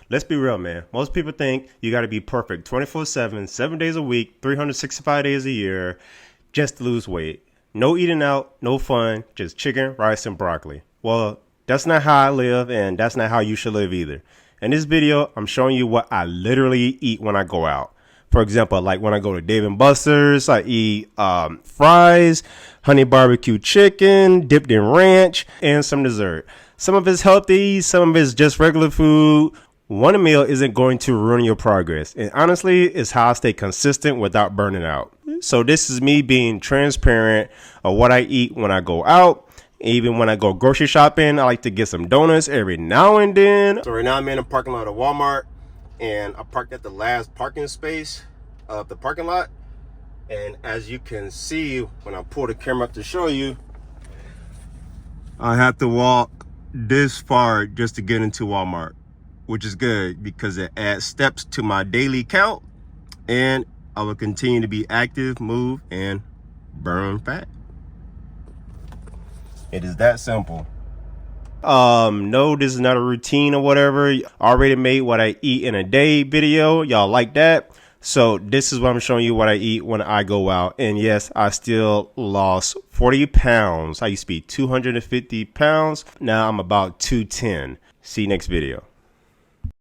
Let's be real, man. Most people think you got to be perfect 24/7, 7 days a week, 365 days a year just to lose weight. No eating out, no fun, just chicken, rice, and broccoli. Well, that's not how I live, and that's not how you should live either. In this video, I'm showing you what I literally eat when I go out. For example, like when I go to Dave & Buster's, I eat fries, honey barbecue chicken, dipped in ranch, and some dessert. Some of it's healthy, some of it's just regular food. One meal isn't going to ruin your progress. And honestly, it's how I stay consistent without burning out. So this is me being transparent of what I eat when I go out. Even when I go grocery shopping, I like to get some donuts every now and then. So right now I'm in a parking lot of Walmart, and I parked at the last parking space of the parking lot. And as you can see, when I pull the camera up to show you, I have to walk this far just to get into Walmart, which is good because it adds steps to my daily count, and I will continue to be active, move, and burn fat. It is that simple. No, this is not a routine or whatever. I already made what I eat in a day video. Y'all like that? So this is what I'm showing you what I eat when I go out. And yes, I still lost 40 pounds. I used to be 250 pounds. Now I'm about 210. See you next video.